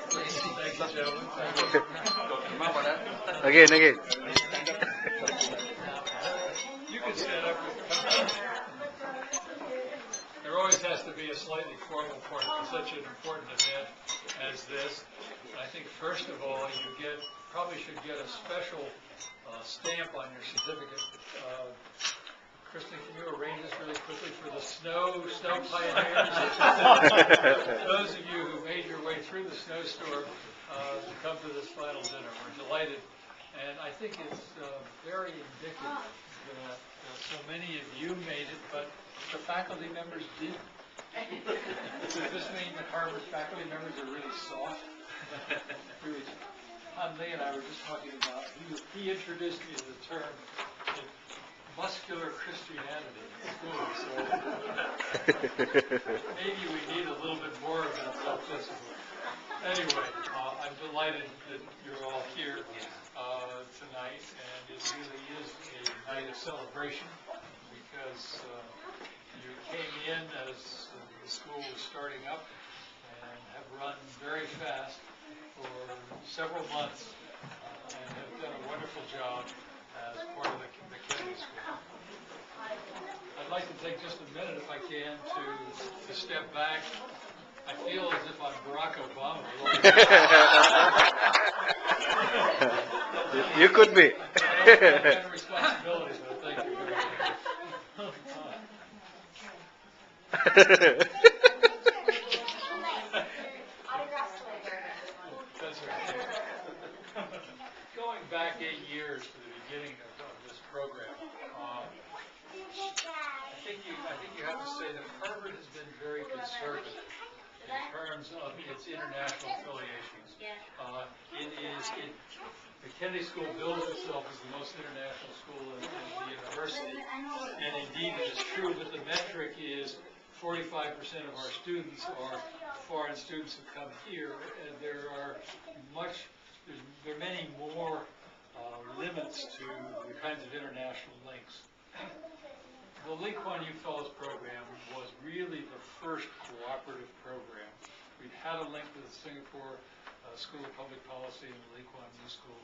Thank you, gentlemen. Thank you. Again. You can stand up. There always has to be a slightly formal part for such an important event as this. I think first of all, you probably should get a special stamp on your certificate. Kristen, can you arrange this really quickly for the snow pioneers? Those of you who made your way through the snowstorm to come to this final dinner, we're delighted. And I think it's very indicative that so many of you made it, but the faculty members didn't. Does this mean that Harvard faculty members are really soft? Lee and I were just talking about, he introduced me to the term muscular Christianity in school, so maybe we need a little bit more of that self-discipline. Anyway, I'm delighted that you're all here tonight, and it really is a night of celebration because you came in as the school was starting up and have run very fast for several months and have done a wonderful job as part of the Kennedy School. I'd like to take just a minute, if I can, to step back. I feel as if I'm Barack Obama. You could be. I don't have a responsibility, but thank you very much. That's right. Going back 8 years to the beginning of this program, I think you have to say that Harvard has been very conservative in terms of its international affiliations. The Kennedy School bills itself as the most international school in the university, and indeed it is true that the metric is 45% of our students are foreign students who come here, and there are many more limits to the kinds of international links. The Lee Kuan Yew Fellows Program was really the first cooperative program. We'd had a link to the Singapore School of Public Policy and the Lee Kuan Yew School.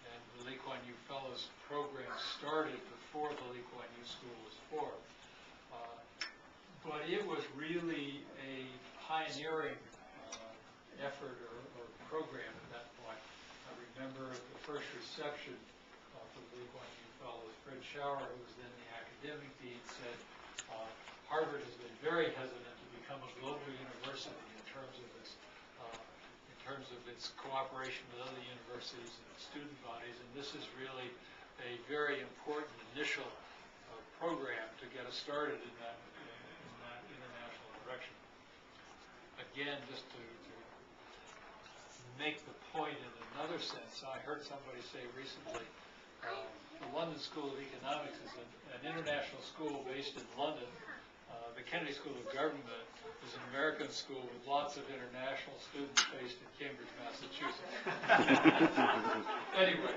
And the Lee Kuan Yew Fellows Program started before the Lee Kuan Yew School was formed. But it was really a pioneering effort or program at that point. I remember the first reception for the Lee Kuan Yew Fellows, Fred Schauer, who was then the academic dean, said Harvard has been very hesitant to become a global university in terms of its cooperation with other universities and student bodies, and this is really a very important initial program to get us started in that international direction. Again, just to make the point in another sense, I heard somebody say recently, the London School of Economics is an international school based in London. The Kennedy School of Government is an American school with lots of international students based in Cambridge, Massachusetts. Anyway,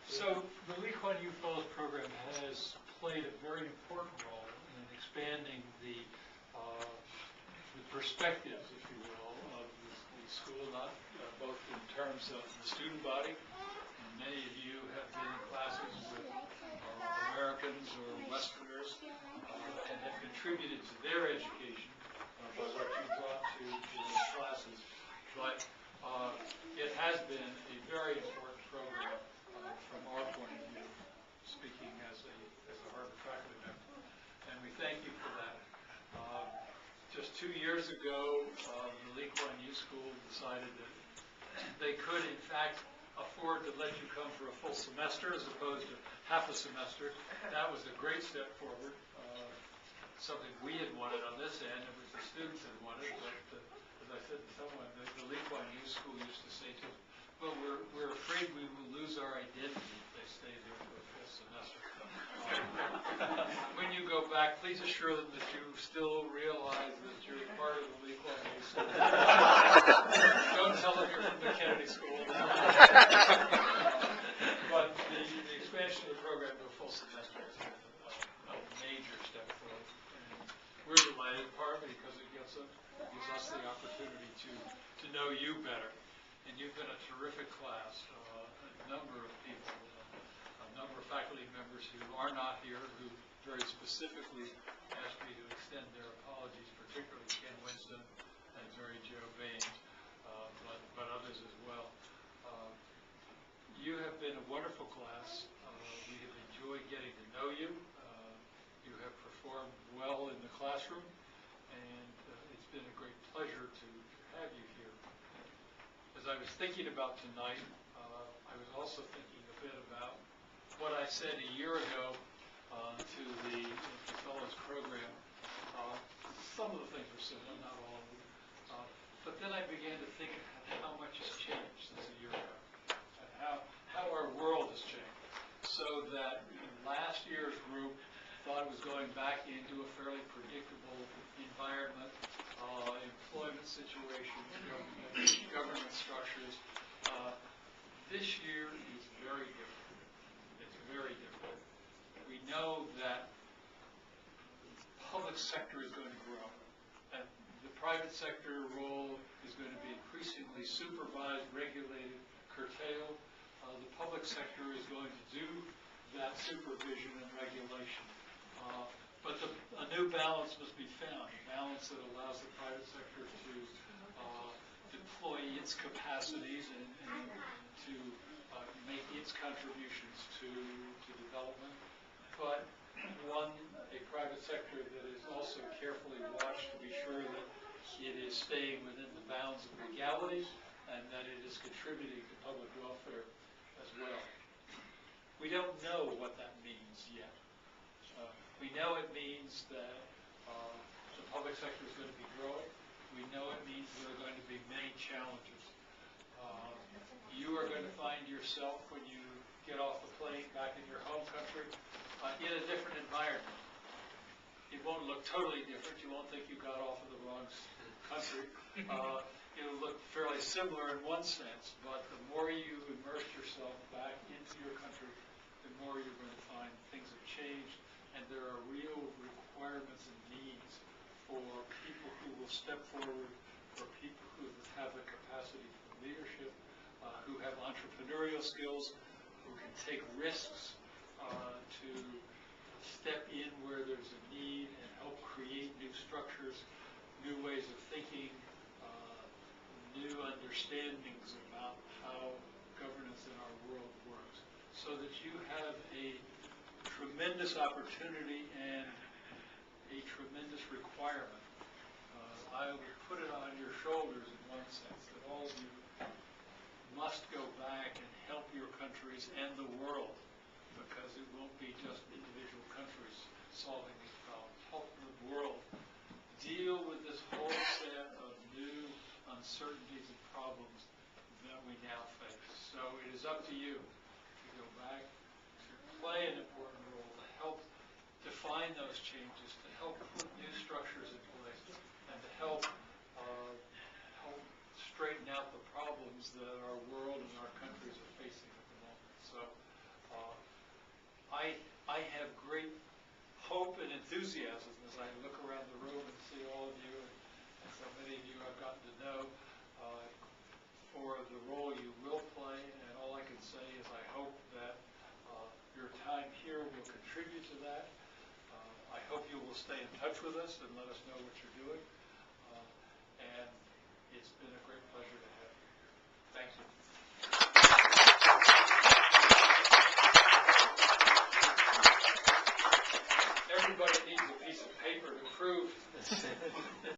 so the Lee Kuan Yew Fellows Program has played a very important role in expanding the perspectives, if you will, of the school, both in terms of the student body. And many of you have been in classes with Americans or Westerners and have contributed to their education by what you brought to these classes. But it has been a very important program from our point of view, speaking as a Harvard faculty member. And we thank you for that. Just 2 years ago, the Lee Kuan Yew School decided that they could, in fact, afford to let you come for a full semester as opposed to half a semester. That was a great step forward, something we had wanted on this end, and which the students had wanted. But as I said to someone, the Lee Kuan Yew School used to say to us, well, we're afraid we will lose our identity if they stay there for a full semester. When you go back, please assure them that you still realize that you're part of the Lee Kuan Yew School. Don't tell them you're from the Kennedy School. But the expansion of the program to a full semester is a major step forward. And we're delighted, partly because it gives us the opportunity to know you better. And you've been a terrific class. A number of people, a number of faculty members who are not here, who very specifically asked me to extend their apologies, particularly Ken Winston and Mary Jo Baines, but others as well. You have been a wonderful class. We have enjoyed getting to know you. You have performed well in the classroom, and it's been a great pleasure to have you here. As I was thinking about tonight, I was also thinking a bit about what I said a year ago to the Fellows Program. Some of the things were similar, not all of them. But then I began to think how much has changed since a year ago, and how our world has changed. So that last year's group thought it was going back into a fairly predictable environment, employment situations, government structures. This year is very different. It's very different. We know that public sector is going to grow, and the private sector role is going to be increasingly supervised, regulated, curtailed. The public sector is going to do that supervision and regulation. But a new balance must be found, a balance that allows the private sector to deploy its capacities and to make its contributions to development, but a private sector that is also carefully watched to be sure that it is staying within the bounds of legalities and that it is contributing to public welfare as well. We don't know what that means yet. We know it means that the public sector is going to be growing. We know it means there are going to be many challenges. You are going to find yourself, when you get off the plane back in your home country, in a different environment. It won't look totally different. You won't think you got off of the wrong country. It'll look fairly similar in one sense, but the more you immerse yourself back into your country, the more you're going to find things have changed, and there are real requirements and needs for people who will step forward, for people who have the capacity for leadership, who have entrepreneurial skills, who can take risks, to step in where there's a need and help create new structures, new ways of thinking, new understandings about how governance in our world works, so that you have a tremendous opportunity and a tremendous requirement. I would put it on your shoulders in one sense that all of you must go back and help your countries and the world, because it won't be just individual countries solving these problems. Help the world deal with this whole set of new uncertainties and problems that we now face. So it is up to you to go back, to play an important role, to help define those changes, to help put new structures in place, and to help straighten out the problems that our world and our countries are facing at the moment. So I have great hope and enthusiasm as I look around the room and see all of you, and so many of you I've gotten to know, for the role you will play. And all I can say is I hope that your time here will contribute to that. I hope you will stay in touch with us and let us know what you're doing. And it's been a great pleasure to have you. Thank you. Everybody needs a piece of paper to prove